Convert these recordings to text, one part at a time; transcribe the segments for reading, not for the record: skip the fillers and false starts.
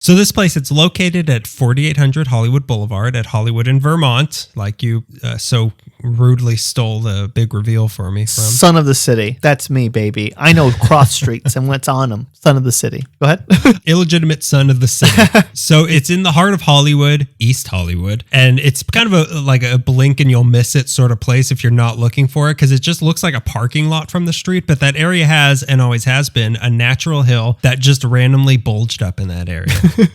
So this place, it's located at 4800 Hollywood Boulevard at Hollywood in Vermont, like you so rudely stole the big reveal for me from. Son of the city. That's me, baby. I know cross streets and what's on them. Son of the city. Go ahead. Illegitimate son of the city. So it's in the heart of Hollywood, East Hollywood, and it's kind of like a blink and you'll miss it sort of place if you're not looking for it, because it just looks like a parking lot from the street. But that area has, and always has been, a natural hill that just randomly bulged up in that area.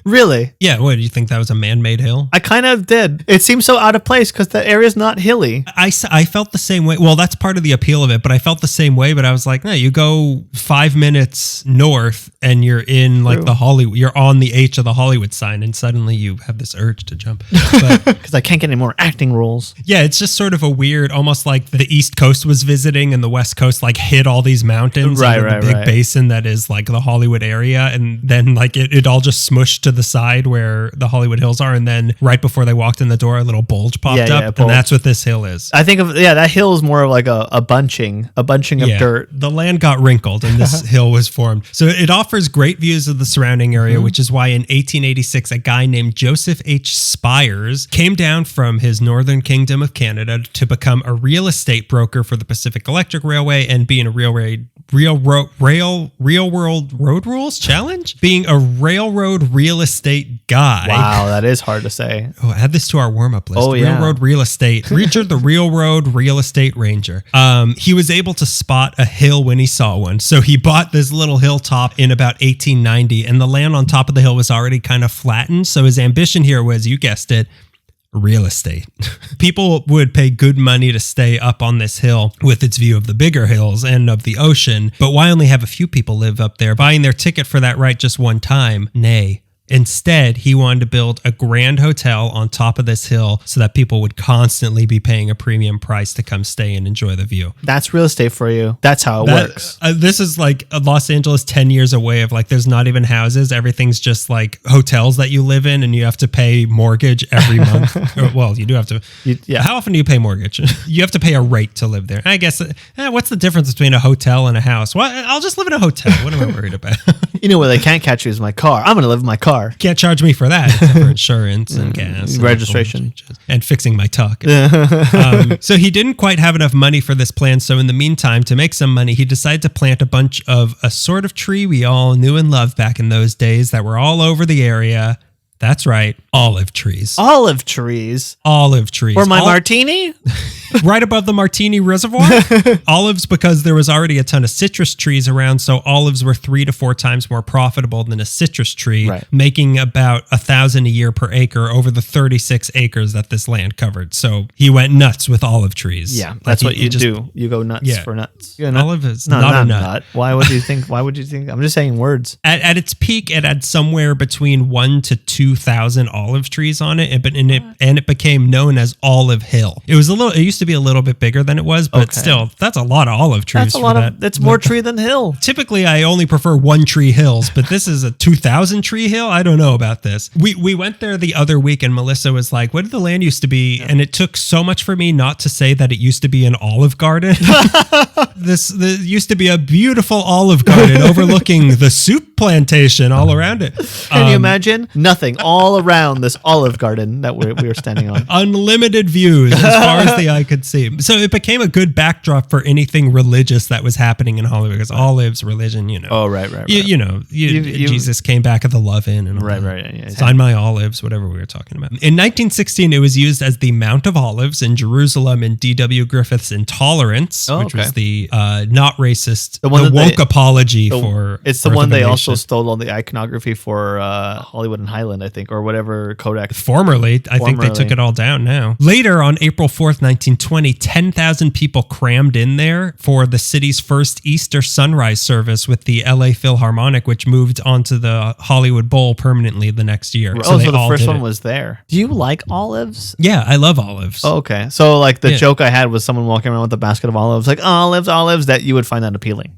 Really? Yeah. What, do you think that was a man-made hill? I kind of did. It seems so out of place because the area's not hilly. I felt the same way. Well, that's part of the appeal of it, but I felt the same way. But I was like, no, you go 5 minutes north and you're in like the Hollywood, you're on the H of the Hollywood sign, and suddenly you have this urge to jump. Because I can't get any more acting roles. Yeah, it's just sort of a weird, almost like the East Coast was visiting and the West Coast like hit all these mountains and the big basin that is like the Hollywood area. And then like it all just smushed to the side where the Hollywood Hills are. And then right before they walked in the door, a little bulge popped up. And that's what this hill is. I think that hill is more of like a bunching of dirt. The land got wrinkled and this hill was formed. So it offers great views of the surrounding area, which is why in 1886, a guy named Joseph H. Spires came down from his northern kingdom of Canada to become a real estate broker for the Pacific Electric Railway and being a railroad road rules challenge, being a railroad real estate guy. Wow, that is hard to say. Oh, add this to our warm-up list. Oh, yeah. Railroad real estate. Richard, the railroad real estate ranger. He was able to spot a hill when he saw one. So he bought this little hilltop in about 1890, and the land on top of the hill was already kind of flattened. So his ambition here was, you guessed it, real estate. People would pay good money to stay up on this hill with its view of the bigger hills and of the ocean. But why only have a few people live up there, buying their ticket for that right just one time? Nay. Instead, he wanted to build a grand hotel on top of this hill so that people would constantly be paying a premium price to come stay and enjoy the view. That's real estate for you. That's how it works. This is like Los Angeles 10 years away of like, there's not even houses. Everything's just like hotels that you live in and you have to pay mortgage every month. Well, you do have to. How often do you pay mortgage? You have to pay a rate to live there. I guess, what's the difference between a hotel and a house? Well, I'll just live in a hotel. What am I worried about? You know where they can't catch you is my car. I'm going to live in my car. Can't charge me for that, except for insurance and gas, registration, and fixing my tuck. So he didn't quite have enough money for this plan. So in the meantime, to make some money, he decided to plant a bunch of a sort of tree we all knew and loved back in those days that were all over the area. That's right, olive trees. Olive trees. Olive trees. For my martini? Right above the Martini Reservoir. Olives, because there was already a ton of citrus trees around, so olives were 3 to 4 times more profitable than a citrus tree, making about $1,000 a year per acre over the 36 acres that this land covered. So he went nuts with olive trees. Yeah, that's what you do. You go nuts for nuts. Olive is not a nut. Why would you think? Why would you think? I'm just saying words. At its peak, it had somewhere between 1,000 to 2,000 olive trees on it, and it became known as Olive Hill. It used to be a little bit bigger than it was, but still, that's a lot of olive trees. That's a lot that's more tree than hill. Typically, I only prefer 1 tree hills, but this is a 2,000 tree hill. I don't know about this. We went there the other week, and Melissa was like, "What did the land used to be?" And it took so much for me not to say that it used to be an olive garden. This used to be a beautiful olive garden overlooking the soup plantation all around it. Can you imagine? Nothing all around this olive garden that we were standing on. Unlimited views as far as the eye could see. So it became a good backdrop for anything religious that was happening in Hollywood, because olives, religion, you know. Oh, right. Jesus came back at the Love Inn and all that. Right. Sign my olives, whatever we were talking about. In 1916, it was used as the Mount of Olives in Jerusalem in D.W. Griffith's Intolerance, which was the not racist, the woke apology for. It's the one they also stole all the iconography for Hollywood and Highland, I think, or whatever Kodak. Formerly, I think they took it all down now. Later, on April 4th, 1920, 10,000 people crammed in there for the city's first Easter sunrise service with the LA Philharmonic, which moved onto the Hollywood Bowl permanently the next year. So the first one was there. Do you like olives? Yeah, I love olives. Oh, okay. So like the joke I had was someone walking around with a basket of olives, like olives, that you would find that appealing.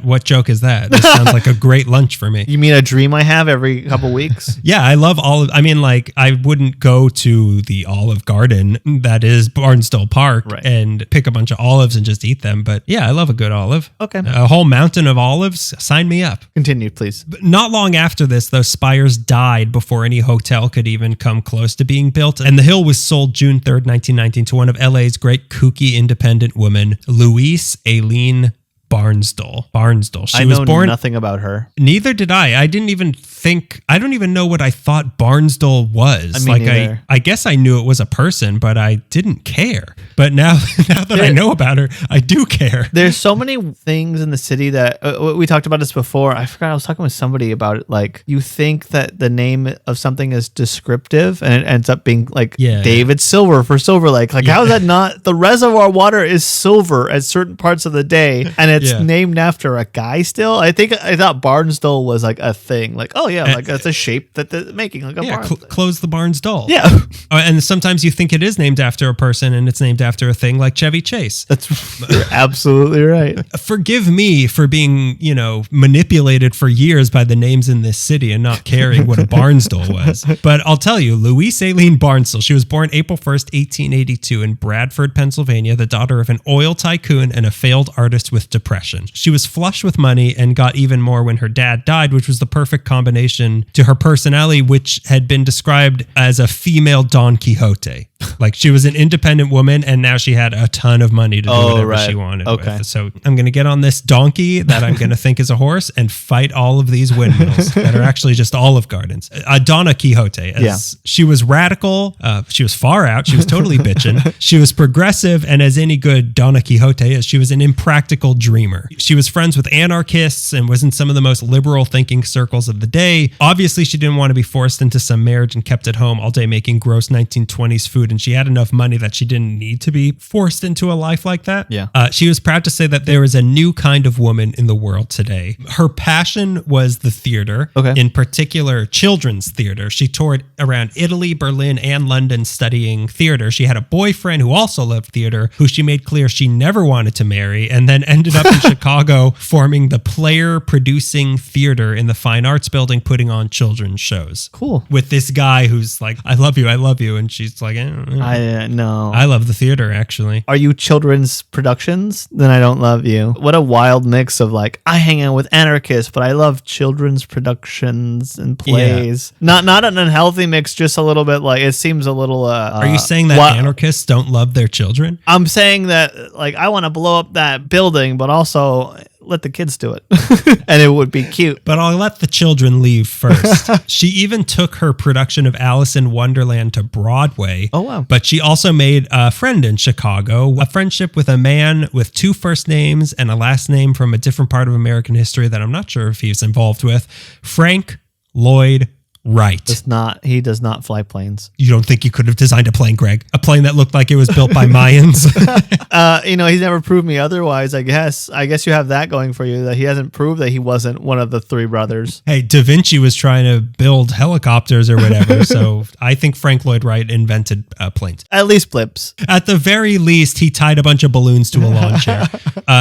What joke is that? This sounds like a great lunch for me. You mean a dream I have every couple weeks? Yeah, I love olive. I mean, like, I wouldn't go to the Olive Garden that is Barnsdall Park and pick a bunch of olives and just eat them. But yeah, I love a good olive. Okay. A whole mountain of olives. Sign me up. Continue, please. But not long after this, those spires died before any hotel could even come close to being built. And the hill was sold June 3rd, 1919 to one of LA's great kooky independent women, Louise Aline Barnsdall. She was born. Nothing about her. Neither did I. I don't even know what I thought Barnsdall was. I guess I knew it was a person, but I didn't care. But now that I know about her, I do care. There's so many things in the city that we talked about this before. I forgot I was talking with somebody about it. Like, you think that the name of something is descriptive and it ends up being like David Silver for Silver Lake. Like, how is that not? The reservoir water is silver at certain parts of the day, and it's named after a guy still. I thought Barnsdall was like a thing. Like, oh yeah, like that's a shape that they're making, like a barn. Close the Barnsdall. Yeah. And sometimes you think it is named after a person and it's named after a thing, like Chevy Chase. You're absolutely right. Forgive me for being, manipulated for years by the names in this city and not caring what a Barnsdall was. But I'll tell you, Louise Aline Barnsdall, she was born April 1st, 1882 in Bradford, Pennsylvania, the daughter of an oil tycoon and a failed artist with depression. She was flush with money and got even more when her dad died, which was the perfect combination to her personality, which had been described as a female Don Quixote. Like, she was an independent woman and now she had a ton of money to do whatever she wanted with. So I'm going to get on this donkey that I'm going to think is a horse and fight all of these windmills that are actually just olive gardens. Donna Quixote. She was radical. She was far out. She was totally bitching. She was progressive, and as any good Donna Quixote is, she was an impractical dreamer. She was friends with anarchists and was in some of the most liberal thinking circles of the day. Obviously, she didn't want to be forced into some marriage and kept at home all day making gross 1920s food, and she had enough money that she didn't need to be forced into a life like that. Yeah. She was proud to say that there is a new kind of woman in the world today. Her passion was the theater, in particular children's theater. She toured around Italy, Berlin, and London studying theater. She had a boyfriend who also loved theater, who she made clear she never wanted to marry, and then ended up in Chicago forming the Player Producing Theater in the Fine Arts Building, putting on children's shows. Cool. With this guy who's like, I love you. And she's like, no. I love the theater, actually. Are you children's productions? Then I don't love you. What a wild mix of like, I hang out with anarchists, but I love children's productions and plays. Yeah. Not an unhealthy mix, just a little bit like, it seems a little... Are you saying that anarchists don't love their children? I'm saying that, like, I want to blow up that building, but also... let the kids do it and it would be cute. But I'll let the children leave first. She even took her production of Alice in Wonderland to Broadway. Oh, wow. But she also made a friend in Chicago, a friendship with a man with two first names and a last name from a different part of American history that I'm not sure if he's involved with. Frank Lloyd Wright. He does not fly planes. You don't think you could have designed a plane, Greg? A plane that looked like it was built by Mayans? He's never proved me otherwise, I guess. I guess you have that going for you, that he hasn't proved that he wasn't one of the three brothers. Hey, Da Vinci was trying to build helicopters or whatever, so I think Frank Lloyd Wright invented planes. At least blips. At the very least, he tied a bunch of balloons to a lawn chair.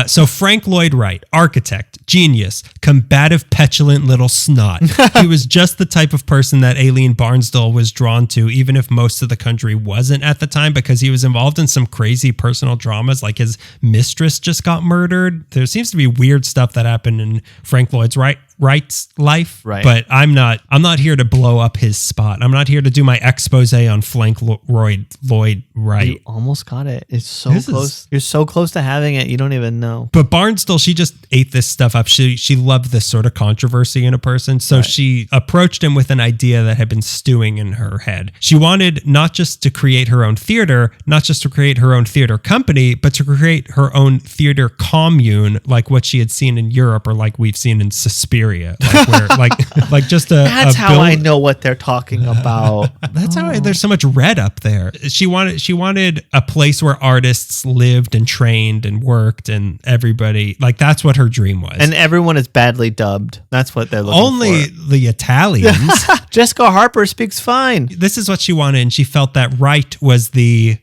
So Frank Lloyd Wright, architect, genius, combative, petulant little snot. He was just the type of person that Aline Barnsdall was drawn to, even if most of the country wasn't at the time, because he was involved in some crazy personal dramas, like his mistress just got murdered. There seems to be weird stuff that happened in Frank Lloyd Wright's life, right? But I'm not here to blow up his spot. I'm not here to do my expose on Frank Lloyd Wright. You almost got it. It's so close. You're so close to having it. You don't even know. But Barnsdall, she just ate this stuff up. She loved this sort of controversy in a person. So she approached him with an idea that had been stewing in her head. She wanted not just to create her own theater, not just to create her own theater company, but to create her own theater commune, like what she had seen in Europe or like we've seen in Suspiria. That's how I know what they're talking about. That's how there's so much red up there. She wanted a place where artists lived and trained and worked, and everybody, like, that's what her dream was. And everyone is badly dubbed. That's what they're looking for. Only the Italians. Jessica Harper speaks fine. This is what she wanted, and she felt that Wright was the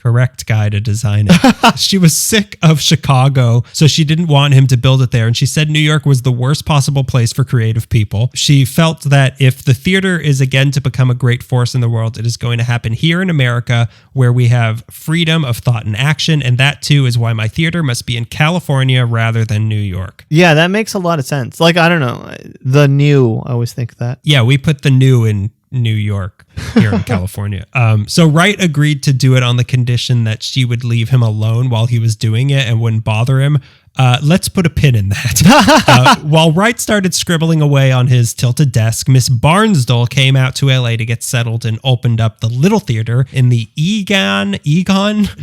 correct guy to design it. She was sick of Chicago, so she didn't want him to build it there. And she said New York was the worst possible place for creative people. She felt that if the theater is again to become a great force in the world, it is going to happen here in America, where we have freedom of thought and action. And that too is why my theater must be in California rather than New York. Yeah, that makes a lot of sense. Like, I don't know, the new, I always think that. Yeah, we put the new in New York here in California. So Wright agreed to do it on the condition that she would leave him alone while he was doing it and wouldn't bother him. Let's put a pin in that. While Wright started scribbling away on his tilted desk, Miss Barnsdall came out to LA to get settled and opened up the Little Theater in the Egon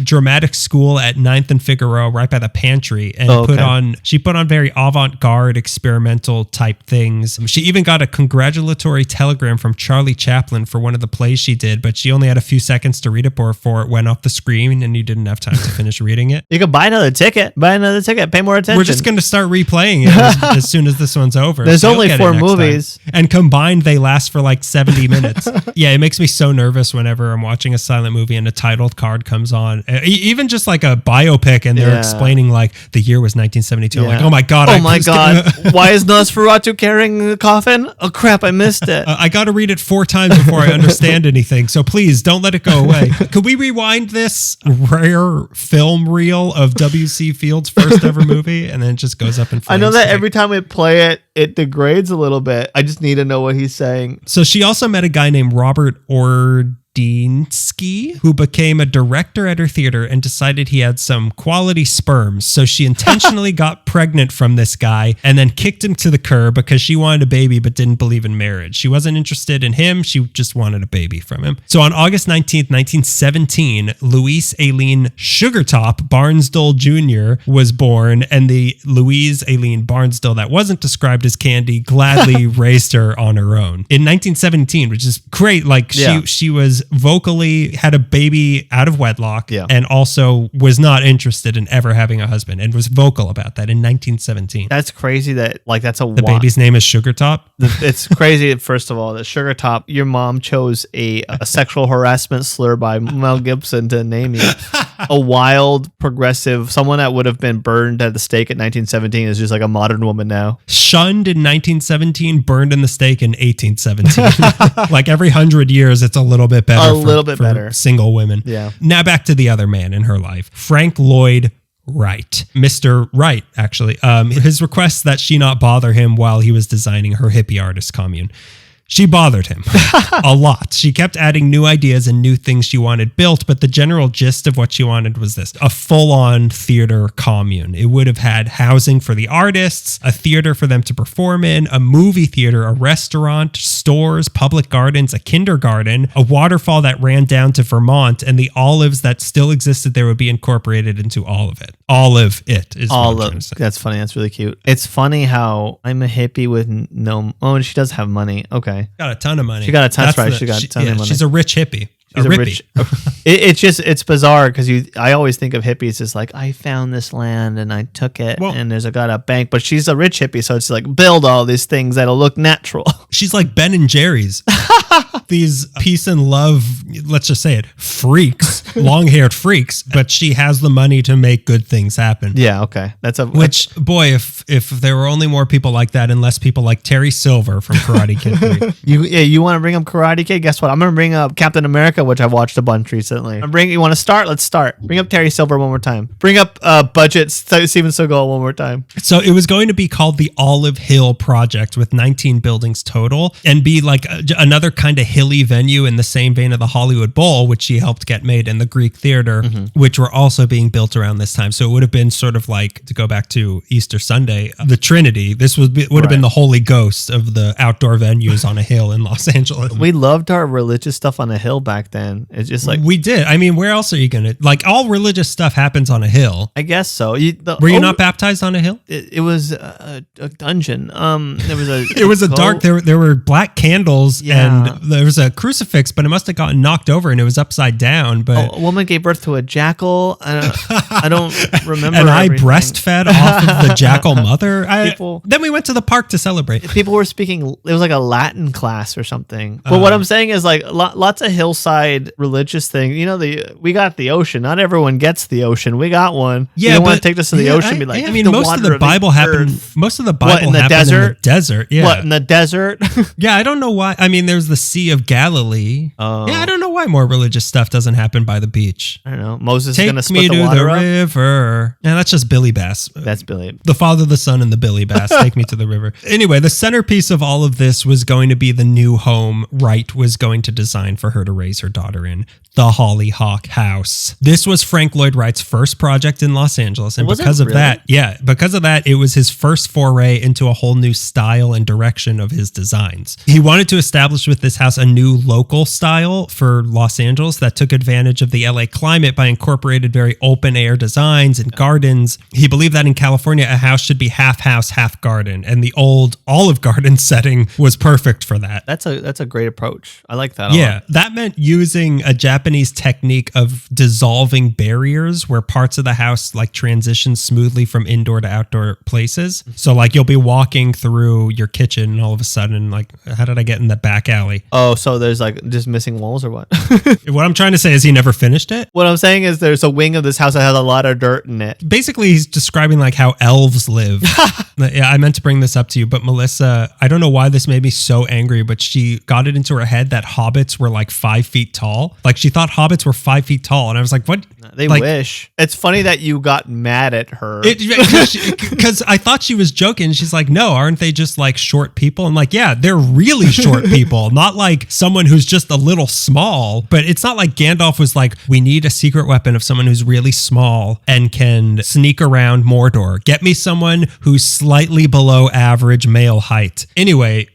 Dramatic School at 9th and Figueroa, right by the pantry, and she put on very avant-garde experimental type things. She even got a congratulatory telegram from Charlie Chaplin for one of the plays she did, but she only had a few seconds to read it before it went off the screen and you didn't have time to finish reading it. You could buy another ticket. Pay more attention. We're just going to start replaying it as soon as this one's over. There's only 4 movies. Time. And combined, they last for like 70 minutes. Yeah, it makes me so nervous whenever I'm watching a silent movie and a title card comes on. Even just like a biopic and they're explaining like the year was 1972. I'm like, oh my God. Why is Nosferatu carrying the coffin? Oh crap, I missed it. I got to read it 4 times before I understand anything. So please don't let it go away. Could we rewind this rare film reel of W.C. Fields' first ever movie, and then it just goes up in flames? I know that every time we play it, it degrades a little bit. I just need to know what he's saying. So she also met a guy named Robert Ordinsky, who became a director at her theater and decided he had some quality sperms. So she intentionally got pregnant from this guy and then kicked him to the curb because she wanted a baby but didn't believe in marriage. She wasn't interested in him. She just wanted a baby from him. So on August 19th, 1917, Louise Aline Sugartop Barnsdall Jr. was born, and the Louise Aline Barnsdall that wasn't described as Candy gladly raised her on her own. In 1917, which is great, like she was vocally had a baby out of wedlock and also was not interested in ever having a husband and was vocal about that in 1917. That's crazy that that's the baby's name is Sugartop. It's crazy, first of all, that Sugartop, your mom chose a sexual harassment slur by Mel Gibson to name you. A wild, progressive, someone that would have been burned at the stake at 1917 is just like a modern woman now. Shunned in 1917, burned in the stake in 1817. Like every 100 years, it's a little bit better. For single women. Yeah. Now back to the other man in her life, Frank Lloyd Wright. Mr. Wright, actually. His request that she not bother him while he was designing her hippie artist commune. She bothered him a lot. She kept adding new ideas and new things she wanted built, but the general gist of what she wanted was this: a full-on theater commune. It would have had housing for the artists, a theater for them to perform in, a movie theater, a restaurant, stores, public gardens, a kindergarten, a waterfall that ran down to Vermont, and the olives that still existed there would be incorporated into all of it. All of it is what I'm trying to say. That's funny. That's really cute. It's funny how I'm a hippie with no... Oh, she does have money. Okay. Got a ton of money. She got a ton. That's right. She got a ton of money. She's a rich hippie. She's a rich. It's bizarre because I always think of hippies as like, I found this land and I took it and got a bank, but she's a rich hippie, so it's like build all these things that'll look natural. She's like Ben and Jerry's. These peace and love, let's just say it, freaks, long-haired freaks, but she has the money to make good things happen. Yeah, okay. Boy, if there were only more people like that and less people like Terry Silver from Karate Kid 3. You want to bring up Karate Kid? Guess what? I'm going to bring up Captain America, which I've watched a bunch recently. You want to start? Let's start. Bring up Terry Silver one more time. Bring up budget Steven Seagal one more time. So it was going to be called the Olive Hill Project with 19 buildings total and be like another kind of hilly venue in the same vein of the Hollywood Bowl, which she helped get made, and the Greek Theater, which were also being built around this time. So it would have been sort of like, to go back to Easter Sunday, the Trinity. This would have been the Holy Ghost of the outdoor venues on a hill in Los Angeles. We loved our religious stuff on a hill back then. It's just like... We did. I mean, where else are you going to... Like, all religious stuff happens on a hill. I guess so. Were you not baptized on a hill? It was a dungeon. There was a... It was a dark... There were black candles and there was a crucifix, but it must have gotten knocked over and it was upside down. But a woman gave birth to a jackal. I don't remember. And I breastfed off of the jackal mother. Then we went to the park to celebrate. People were speaking. It was like a Latin class or something. But what I'm saying is like lots of hillside religious thing. You know, we got the ocean. Not everyone gets the ocean. We got one. Yeah, you don't want to take us to the ocean. Be like, I mean, most of the Bible happened. Most of the Bible happened in the desert. Yeah. What, in the desert? Yeah, I don't know why. I mean, there's the Sea of Galilee. Oh. Yeah, I don't know why more religious stuff doesn't happen by the beach. I don't know. Moses is going to split the water up. River. Yeah, that's just Billy Bass. That's Billy. The Father, the Son, and the Billy Bass. Take me to the river. Anyway, the centerpiece of all of this was going to be the new home Wright was going to design for her to raise her daughter in, the Hollyhock House. This was Frank Lloyd Wright's first project in Los Angeles, and because of that, it was his first foray into a whole new style and direction of his designs. He wanted to establish with this house a new local style for Los Angeles that took advantage of the LA climate by incorporated very open air designs and gardens. He believed that in California, a house should be half house, half garden, and the old Olive Garden setting was perfect for that. That's a great approach. I like that. Yeah, that meant using a Japanese technique of dissolving barriers where parts of the house like transition smoothly from indoor to outdoor places. So like you'll be walking through your kitchen and all of a sudden like, how did I get in the back alley? Oh, so there's like just missing walls or what? What I'm trying to say is he never finished it. What I'm saying is there's a wing of this house that has a lot of dirt in it. Basically, he's describing like how elves live. Yeah, I meant to bring this up to you, but Melissa, I don't know why this made me so angry, but she got it into her head that hobbits were like 5 feet tall. Like she thought hobbits were 5 feet tall. And I was like, what? They wish. It's funny that you got mad at her. Because I thought she was joking. She's like, no, aren't they just like short people? I'm like, yeah, they're really short people. Not like someone who's just a little small. But it's not like Gandalf was like, we need a secret weapon of someone who's really small and can sneak around Mordor. Get me someone who's slightly below average male height. Anyway,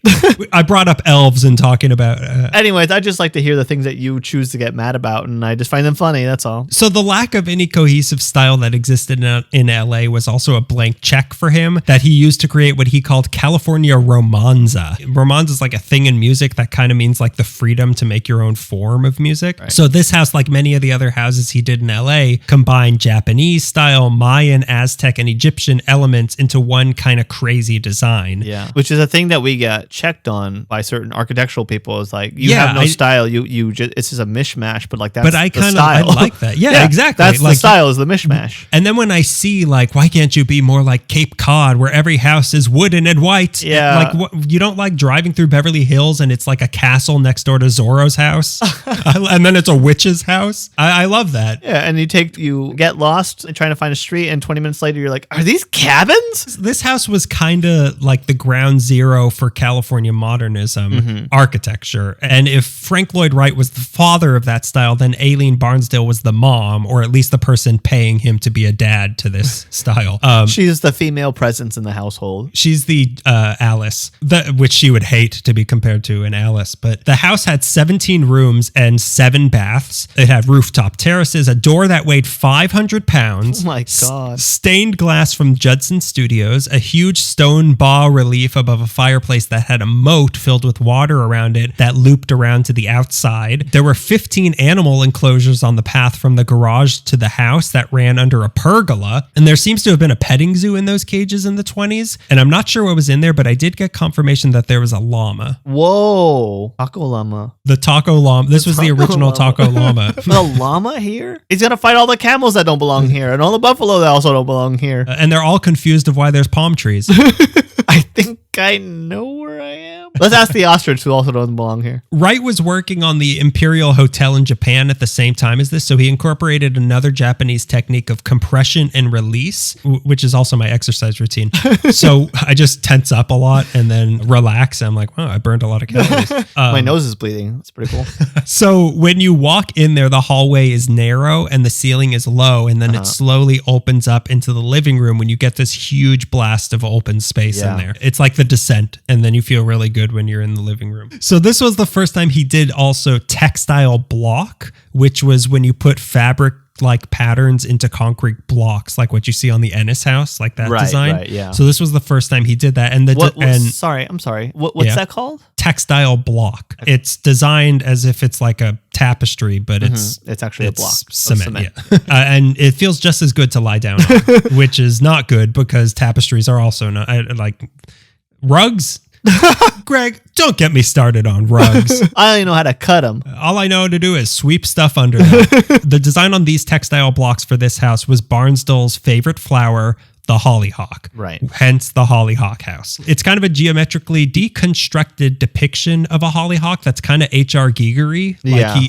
I brought up elves and talking about... Anyways, I just like to hear the things that you choose to get mad about, and I just find them funny, that's all. So the lack of any cohesive style that existed in LA was also a blank check for him that he used to create what he called California romanza. Romanza is like a thing in music that kind of means like the freedom to make your own form of music. Right. So this house, like many of the other houses he did in LA, combined Japanese style, Mayan, Aztec, and Egyptian elements into one kind of crazy design. Yeah, which is a thing that we get checked on by certain architectural people. Is like, you have no style. You just, it's just a mishmash, but like that's the style. I like that. Yeah, exactly. That's like, the style is the mishmash. And then when I see like, why can't you be more like Cape Cod where every house is wooden and white? Yeah. Like what, you don't like driving through Beverly Hills and it's like a castle next door to Zorro's house and then it's a witch's house. I love that. Yeah. And you get lost trying to find a street and 20 minutes later you're like, are these cabins? This house was kind of like the ground zero for California modernism architecture. And if Frank Lloyd Wright was the father of that style, then Aline Barnsdall was the mom, or at least the person paying him to be a dad to this style. She's the female presence in the household. She's the Alice, which she would hate to be compared to an Alice. But the house had 17 rooms and 7 baths. It had rooftop terraces, a door that weighed 500 pounds. Oh my God. Stained glass from Judson Studios, a huge stone bas relief above a fireplace that had a moat filled with water around it that looped around to the outside. There were 15 animal enclosures on the path from the garage to the house that ran under a pergola. And there seems to have been a petting zoo in those cages in the 20s. And I'm not sure what was in there, but I did get confirmation that there was a llama. Whoa. Taco llama. The taco llama. This was the original taco llama. The llama here? He's going to fight all the camels that don't belong here and all the buffalo that also don't belong here. And they're all confused of why there's palm trees. I think I know where I am. Let's ask the ostrich, who also doesn't belong here. Wright was working on the Imperial Hotel in Japan at the same time as this, so he incorporated another Japanese technique of compression and release, which is also my exercise routine. So I just tense up a lot and then relax. I'm like, wow, I burned a lot of calories. My nose is bleeding. That's pretty cool. So when you walk in there, the hallway is narrow and the ceiling is low, and then it slowly opens up into the living room when you get this huge blast of open space in there. It's like The Descent, and then you feel really good when you're in the living room. So this was the first time he did also textile block, which was when you put fabric like patterns into concrete blocks, like what you see on the Ennis house, like that design. Right, yeah. So this was the first time he did that. And I'm sorry. What's that called? Textile block. It's designed as if it's like a tapestry, but it's actually a block of cement. Yeah. And it feels just as good to lie down on, which is not good because tapestries are also not like rugs. Greg, don't get me started on rugs. I don't even know how to cut them. All I know to do is sweep stuff under them. The design on these textile blocks for this house was Barnsdall's favorite flower, the hollyhock. Right. Hence the Hollyhock House. It's kind of a geometrically deconstructed depiction of a hollyhock that's kind of H.R. Gigery.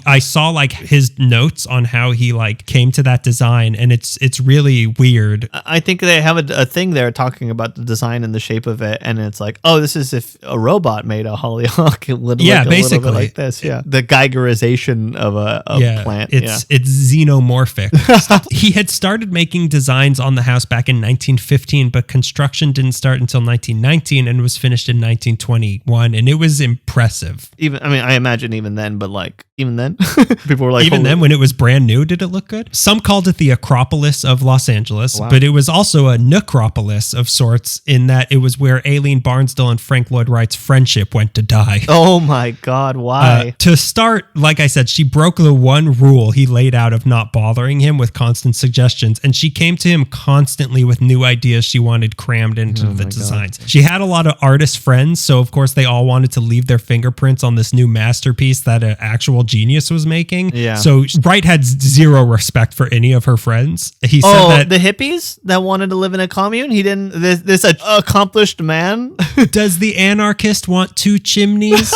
I saw like his notes on how he like came to that design, and it's really weird. I think they have a thing there talking about the design and the shape of it, and it's like, oh, this is if a robot made a hollyhock. It would look basically a little bit like this. Yeah. The Geigerization of a plant. It's xenomorphic. He had started making designs on the house back in 1915, but construction didn't start until 1919 and was finished in 1921, and it was impressive. I imagine even then, but like even then, people were like, even then when it was brand new, did it look good? Some called it the Acropolis of Los Angeles, but it was also a necropolis of sorts in that it was where Aline Barnsdall and Frank Lloyd Wright's friendship went to die. Oh my God, why? To start, like I said, she broke the one rule he laid out of not bothering him with constant suggestions, and she came to him constantly with new ideas she wanted crammed into the designs. God. She had a lot of artist friends, so of course they all wanted to leave their fingerprints on this new masterpiece that an actual genius was making. Yeah. So Wright had zero respect for any of her friends. He said that the hippies that wanted to live in a commune, he didn't. This accomplished man. Does the anarchist want 2 chimneys?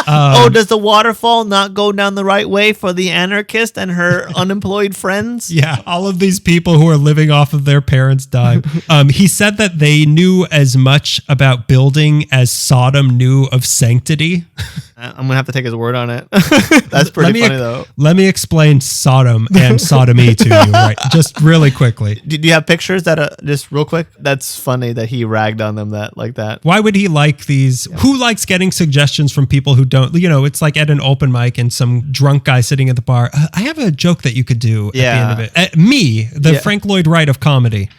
Does the waterfall not go down the right way for the anarchist and her unemployed friends? Yeah, all of these people who are living off of their parents' dime. He said that they knew as much about building as Sodom knew of sanctity. I'm gonna have to take his word on it. That's pretty funny though. Let me explain Sodom and sodomy to you, right? Just really quickly. Do you have pictures that just real quick? That's funny that he ragged on them like that. Why would he like these? Yeah. Who likes getting suggestions from people who don't? It's like at an open mic and some drunk guy sitting at the bar. I have a joke that you could do at the end of it. Me, the Frank Lloyd Wright of comedy.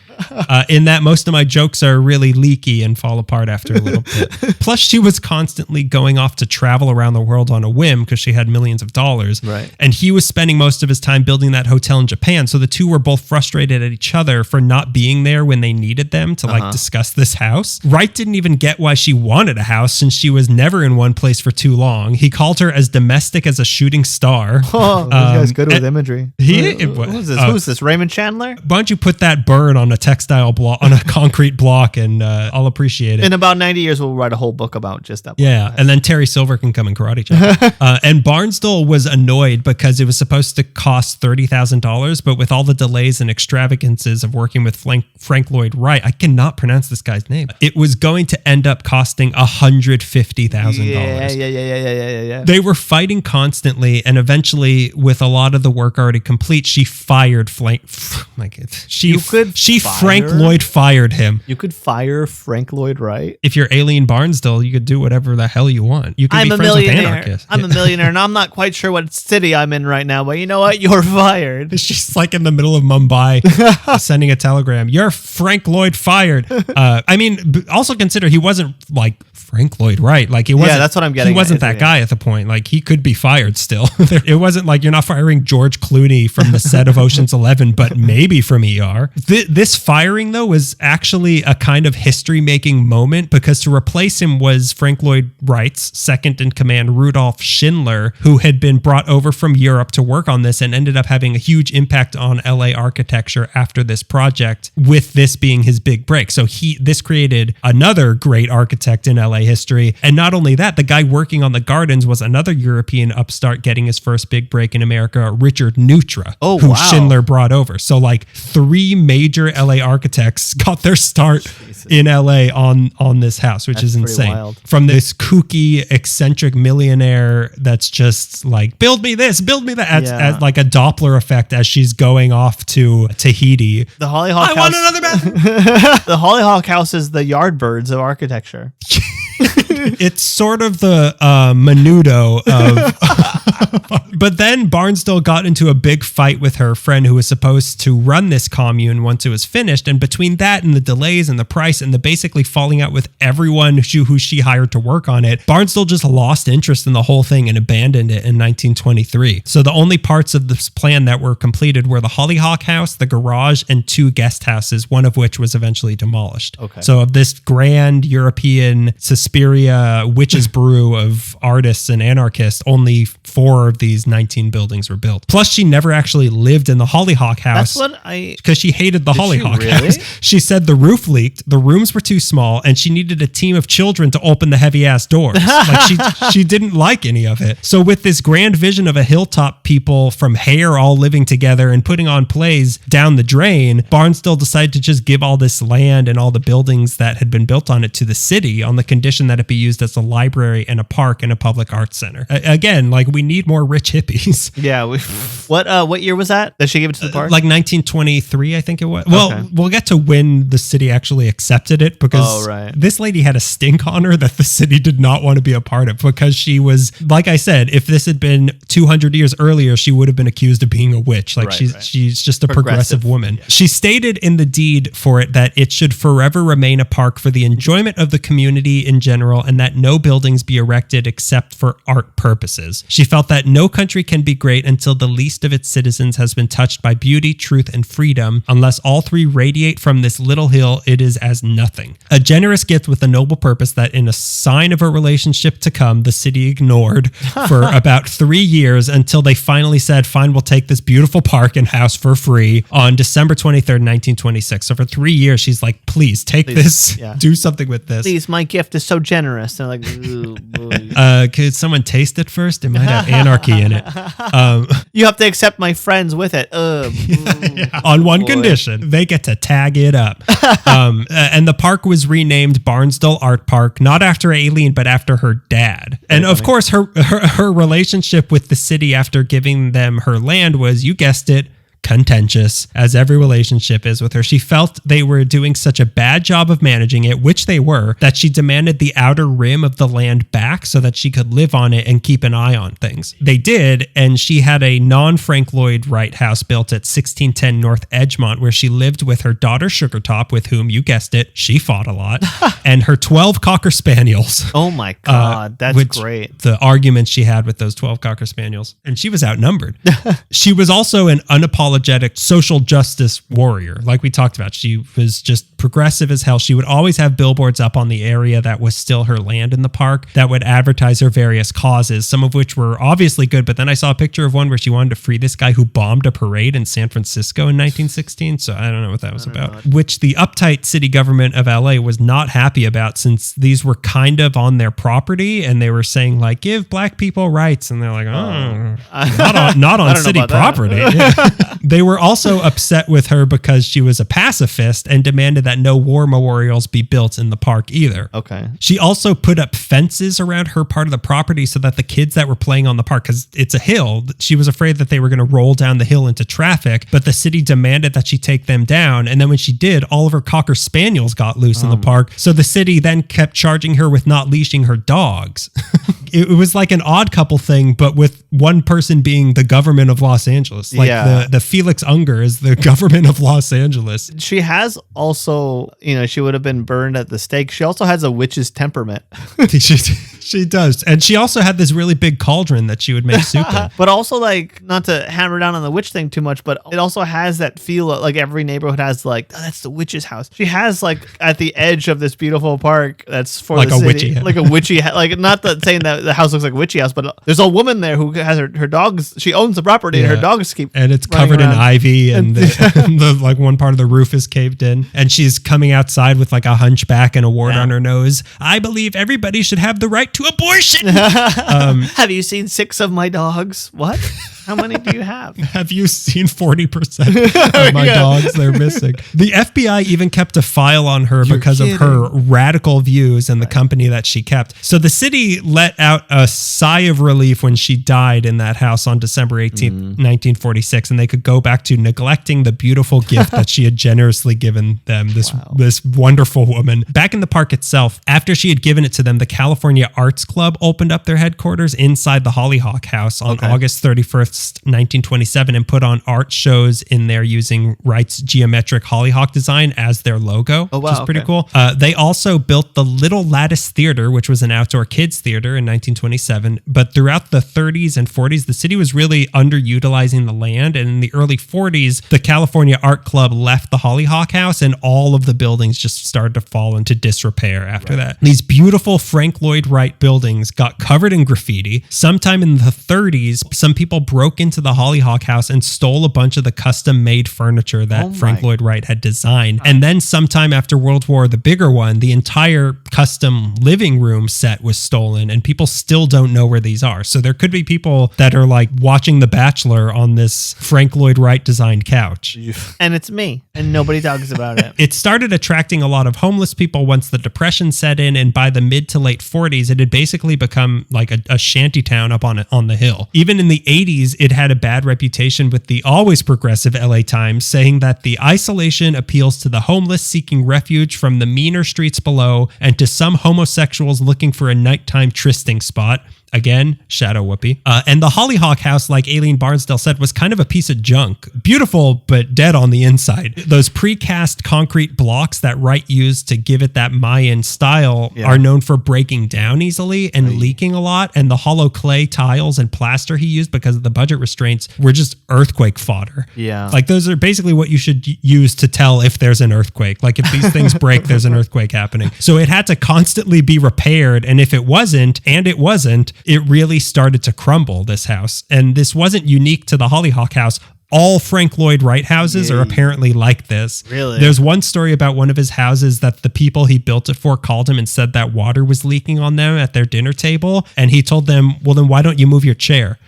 In that most of my jokes are really leaky and fall apart after a little bit. Plus, she was constantly going off to travel around the world on a whim because she had millions of dollars. Right. And he was spending most of his time building that hotel in Japan. So the two were both frustrated at each other for not being there when they needed them to discuss this house. Wright didn't even get why she wanted a house since she was never in one place for too long. He called her as domestic as a shooting star. Oh, this guy's good with imagery. Who's this? Who's this? Raymond Chandler? Why don't you put that bird on a textile block, on a concrete block, and I'll appreciate it. In about 90 years, we'll write a whole book about just that. Yeah, and then Terry Silver can come and karate chop. And Barnsdall was annoyed because it was supposed to cost $30,000, but with all the delays and extravagances of working with Frank Lloyd Wright, I cannot pronounce this guy's name. It was going to end up costing $150,000. Yeah. They were fighting constantly, and eventually, with a lot of the work already complete, she fired Frank. Frank Lloyd fired him. You could fire Frank Lloyd Wright. If you're Aline Barnsdall, you could do whatever the hell you want. You could be friends with anarchists. I'm a millionaire, and I'm not quite sure what city I'm in right now, but you know what? You're fired. She's like in the middle of Mumbai sending a telegram. You're Frank Lloyd fired. Also consider he wasn't like Frank Lloyd Wright. Like, it wasn't. Yeah, that's what I'm getting. He wasn't that guy at the point. Like, he could be fired still. It wasn't like you're not firing George Clooney from the set of Ocean's 11, but maybe from ER. This firing, though, was actually a kind of history-making moment because to replace him was Frank Lloyd Wright's second in command, Rudolf Schindler, who had been brought over from Europe to work on this and ended up having a huge impact on LA architecture after this project, with this being his big break. So this created another great architect in LA history. And not only that, the guy working on the gardens was another European upstart getting his first big break in America, Richard Neutra, who Schindler brought over. So like 3 major LA architects got their start in LA on this house, which is insane. Wild. From this kooky, eccentric millionaire that's just like, build me this, build me that, as like a Doppler effect as she's going off to Tahiti. The Hollyhock House. I want another bathroom. The Hollyhock House is the Yardbirds of architecture. It's sort of the Menudo of But then Barnsdall got into a big fight with her friend who was supposed to run this commune once it was finished. And between that and the delays and the price and the basically falling out with everyone who she hired to work on it, Barnsdall just lost interest in the whole thing and abandoned it in 1923. So the only parts of this plan that were completed were the Hollyhock House, the garage, and 2 guest houses, one of which was eventually demolished. Okay. So of this grand European Suspiria witch's brew of artists and anarchists, only 4 of these 19 buildings were built. Plus, she never actually lived in the Hollyhock House. That's what because she hated the Hollyhock House. She said the roof leaked, the rooms were too small, and she needed a team of children to open the heavy-ass doors. Like she didn't like any of it. So with this grand vision of a hilltop people from Hare all living together and putting on plays down the drain, Barnsdall decided to just give all this land and all the buildings that had been built on it to the city on the condition that it be used as a library and a park and a public arts center. Again, like, we need more rich hippies. Yeah. What year was that she gave it to the park? Like 1923, I think it was. Well, we'll get to when the city actually accepted it, because this lady had a stink on her that the city did not want to be a part of, because she was, like I said, if this had been 200 years earlier, she would have been accused of being a witch. Like, she's just a progressive woman. Yeah. She stated in the deed for it that it should forever remain a park for the enjoyment of the community in general, and that no buildings be erected except for art purposes. She felt that no country can be great until the least of its citizens has been touched by beauty, truth, and freedom. Unless all 3 radiate from this little hill, it is as nothing. A generous gift with a noble purpose that, in a sign of a relationship to come, the city ignored for about 3 years, until they finally said, fine, we'll take this beautiful park and house for free on December 23rd, 1926. So for 3 years, she's like, please take this, do something with this. Please, my gift is so generous. And like, ooh, could someone taste it first? It might have anarchy in it. You have to accept my friends with it. On one condition, they get to tag it up. And the park was renamed Barnsdall Art Park, not after Ailene, but after her dad. And of course, her relationship with the city after giving them her land was, you guessed it, contentious, as every relationship is with her. She felt they were doing such a bad job of managing it, which they were, that she demanded the outer rim of the land back so that she could live on it and keep an eye on things. They did, and she had a non-Frank Lloyd Wright house built at 1610 North Edgemont, where she lived with her daughter Sugartop, with whom, you guessed it, she fought a lot, and her 12 Cocker Spaniels. Oh my God, that's great. The arguments she had with those 12 Cocker Spaniels. And she was outnumbered. She was also an unapologetic social justice warrior. Like we talked about, she was just progressive as hell. She would always have billboards up on the area that was still her land in the park that would advertise her various causes, some of which were obviously good. But then I saw a picture of one where she wanted to free this guy who bombed a parade in San Francisco in 1916. So I don't know what that was about, which the uptight city government of LA was not happy about, since these were kind of on their property and they were saying, like, give black people rights. And they're like, not on city property. They were also upset with her because she was a pacifist and demanded that no war memorials be built in the park either. Okay. She also put up fences around her part of the property so that the kids that were playing on the park, because it's a hill, she was afraid that they were going to roll down the hill into traffic, but the city demanded that she take them down. And then when she did, all of her Cocker Spaniels got loose in the park. So the city then kept charging her with not leashing her dogs. It was like an Odd Couple thing, but with one person being the government of Los Angeles. Like the Felix Unger is the government of Los Angeles. She has also, she would have been burned at the stake. She also has a witch's temperament. She does. And she also had this really big cauldron that she would make soup in. But also, like, not to hammer down on the witch thing too much, but it also has that feel like every neighborhood has, like, oh, that's the witch's house. She has, like, at the edge of this beautiful park that's for like the city. Witchy, like a witchy, like, not that saying that the house looks like a witchy house, but there's a woman there who has her dogs. She owns the property and her dogs keep and it's covered in ivy and the like one part of the roof is caved in, and she's coming outside with like a hunchback and a wart on her nose. I believe everybody should have the right to abortion. Have you seen 6 of my dogs? What? How many do you have? Have you seen 40% of my dogs? They're missing. The FBI even kept a file on her because of her radical views and the company that she kept. So the city let out a sigh of relief when she died in that house on December 18th, 1946, and they could go back to neglecting the beautiful gift that she had generously given them, this wonderful woman. Back in the park itself, after she had given it to them, the California Arts Club opened up their headquarters inside the Hollyhock House on August 31st, 1927, and put on art shows in there using Wright's geometric Hollyhock design as their logo, which is pretty cool. They also built the Little Lattice Theater, which was an outdoor kids theater in 1927. But throughout the 30s and 40s, the city was really underutilizing the land. And in the early 40s, the California Art Club left the Hollyhock House and all of the buildings just started to fall into disrepair after that. These beautiful Frank Lloyd Wright buildings got covered in graffiti. Sometime in the 30s, some people broke into the Hollyhock House and stole a bunch of the custom-made furniture that Frank Lloyd Wright had designed. And then sometime after World War, the bigger one, the entire custom living room set was stolen, and people still don't know where these are. So there could be people that are like watching The Bachelor on this Frank Lloyd Wright designed couch. And it's me, and nobody talks about it. It started attracting a lot of homeless people once the Depression set in, and by the mid to late 40s, it had basically become like a shanty town up on the hill. Even in the 80s, it had a bad reputation with the always progressive LA Times, saying that the isolation appeals to the homeless seeking refuge from the meaner streets below and to some homosexuals looking for a nighttime trysting spot. Again, shadow whoopee. And the Hollyhock House, like Aline Barnsdall said, was kind of a piece of junk. Beautiful, but dead on the inside. Those precast concrete blocks that Wright used to give it that Mayan style are known for breaking down easily and leaking a lot. And the hollow clay tiles and plaster he used, because of the budget restraints, were just earthquake fodder. Yeah. Like those are basically what you should use to tell if there's an earthquake. Like if these things break, there's an earthquake happening. So it had to constantly be repaired. And if it wasn't, it really started to crumble, this house. And this wasn't unique to the Hollyhock House. All Frank Lloyd Wright houses are apparently like this. Really? There's one story about one of his houses that the people he built it for called him and said that water was leaking on them at their dinner table. And he told them, well, then why don't you move your chair?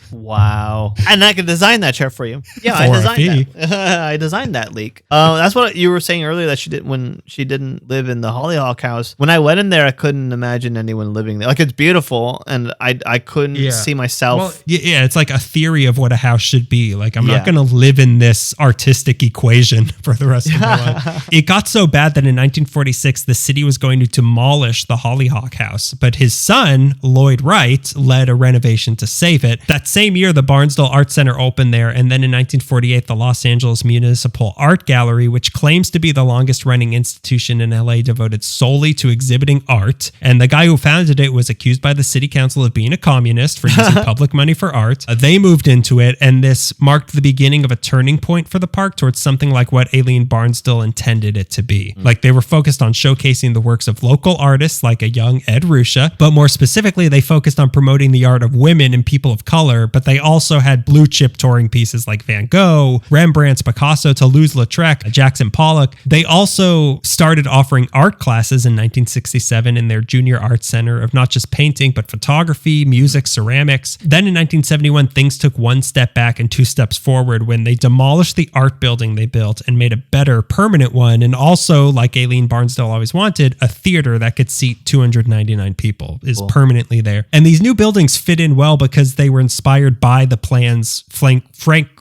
Wow. And I could design that chair for you. Yeah, I designed that. I designed that leak. That's what you were saying earlier, that when she didn't live in the Hollyhock House. When I went in there, I couldn't imagine anyone living there. Like, it's beautiful, and I couldn't see myself. Well, yeah, it's like a theory of what a house should be. Like, I'm not going to live in this artistic equation for the rest of my life. It got so bad that in 1946, the city was going to demolish the Hollyhock House. But his son, Lloyd Wright, led a renovation to save it. That same year, the Barnsdall Art Center opened there, and then in 1948, the Los Angeles Municipal Art Gallery, which claims to be the longest-running institution in LA devoted solely to exhibiting art. And the guy who founded it was accused by the city council of being a communist for using public money for art. They moved into it, and this marked the beginning of a turning point for the park towards something like what Ailene Barnsdall intended it to be. Like, they were focused on showcasing the works of local artists like a young Ed Ruscha, but more specifically, they focused on promoting the art of women and people of color, but they also had blue chip touring pieces like Van Gogh, Rembrandt's, Picasso, Toulouse-Lautrec, Jackson Pollock. They also started offering art classes in 1967 in their junior art center of not just painting, but photography, music, ceramics. Then in 1971, things took one step back and two steps forward when they demolished the art building they built and made a better permanent one. And also, like Ailene Barnsdall always wanted, a theater that could seat 299 people is permanently there. And these new buildings fit in well because they were inspired by the plans Frank,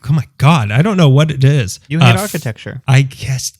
oh my God, I don't know what it is. You hate architecture. I guess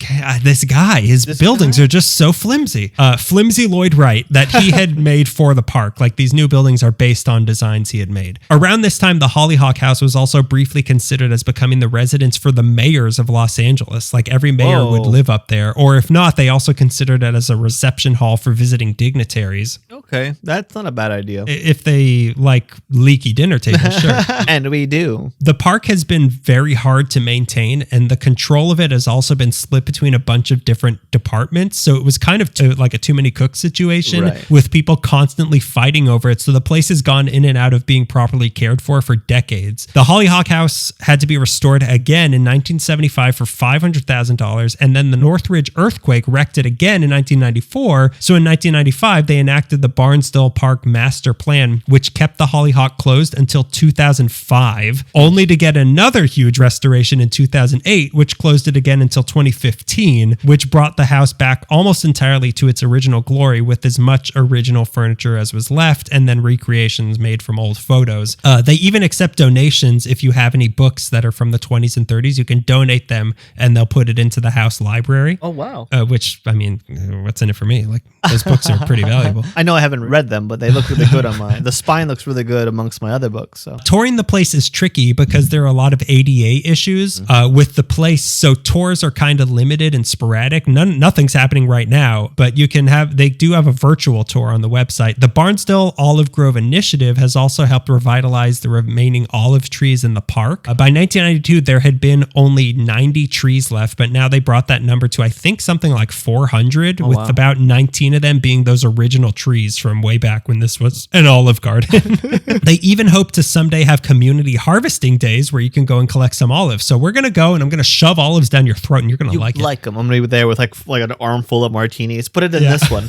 this guy, his buildings are just so flimsy. Flimsy Lloyd Wright that he had made for the park. Like, these new buildings are based on designs he had made. Around this time, the Hollyhock House was also briefly considered as becoming the residence for the mayors of Los Angeles. Like, every mayor would live up there. Or if not, they also considered it as a reception hall for visiting dignitaries. Okay, that's not a bad idea. If they like leaky dinner tables, sure. And we do. The park has been very hard to maintain, and the control of it has also been split between a bunch of different departments. So it was kind of like a too many cooks situation with people constantly fighting over it. So the place has gone in and out of being properly cared for decades. The Hollyhock House had to be restored again in 1975 for $500,000, and then the Northridge earthquake wrecked it again in 1994. So in 1995, they enacted the Barnsdall Park Master Plan, which kept the Hollyhock closed until 2000. 2005, only to get another huge restoration in 2008, which closed it again until 2015, which brought the house back almost entirely to its original glory with as much original furniture as was left, and then recreations made from old photos. They even accept donations. If you have any books that are from the 20s and 30s, you can donate them and they'll put it into the house library. Oh, wow. Which, I mean, what's in it for me? Like, those books are pretty valuable. I know I haven't read them, but they look really good on mine. The spine looks really good amongst my other books. So touring the place is tricky because there are a lot of ADA issues with the place. So tours are kind of limited and sporadic. Nothing's happening right now, but they do have a virtual tour on the website. The Barnsdall Olive Grove Initiative has also helped revitalize the remaining olive trees in the park. By 1992, there had been only 90 trees left, but now they brought that number to, I think, something like 400, with about 19 of them being those original trees from way back when this was an olive garden. They even hope to someday have community harvesting days where you can go and collect some olives. So we're going to go and I'm going to shove olives down your throat and you're going to like it. Them. I'm going to be there with like an armful of martinis. Put it in this one.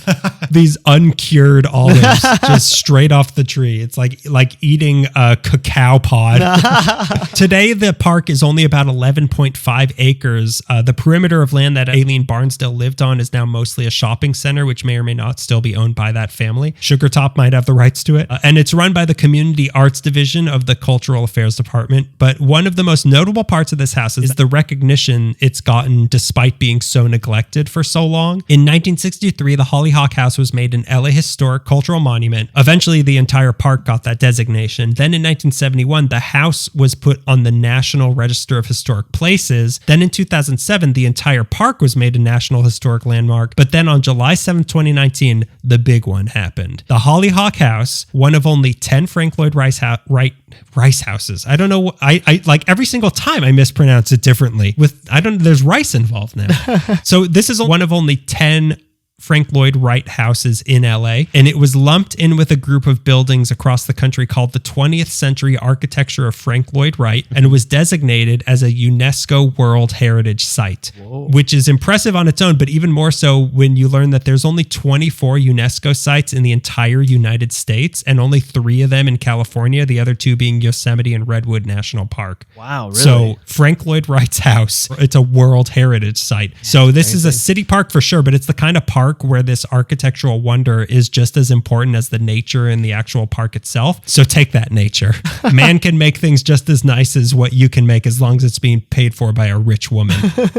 These uncured olives just straight off the tree. It's like eating a cacao pod. Today, the park is only about 11.5 acres. The perimeter of land that Aline Barnsdall lived on is now mostly a shopping center, which may or may not still be owned by that family. Sugartop might have the rights to it. And it's run by the Community Arts Division of the Cultural Affairs Department. But one of the most notable parts of this house is the recognition it's gotten despite being so neglected for so long. In 1963, the Hollyhock House was made an LA Historic Cultural Monument. Eventually, the entire park got that designation. Then in 1971, the house was put on the National Register of Historic Places. Then in 2007, the entire park was made a National Historic Landmark. But then on July 7, 2019, the big one happened. The Hollyhock House, one of only 10 Frank Lloyd Wright houses. I don't know. I like every single time I mispronounce it differently. There's rice involved now. So this is one of only 10 Frank Lloyd Wright houses in LA, and it was lumped in with a group of buildings across the country called the 20th Century Architecture of Frank Lloyd Wright, and was designated as a UNESCO World Heritage Site, which is impressive on its own, but even more so when you learn that there's only 24 UNESCO sites in the entire United States, and only 3 of them in California, the other 2 being Yosemite and Redwood National Park. Wow, really? So Frank Lloyd Wright's house, it's a World Heritage Site. So this is a city park for sure, but it's the kind of park where this architectural wonder is just as important as the nature in the actual park itself. So take that, nature. Man can make things just as nice as what you can make as long as it's being paid for by a rich woman.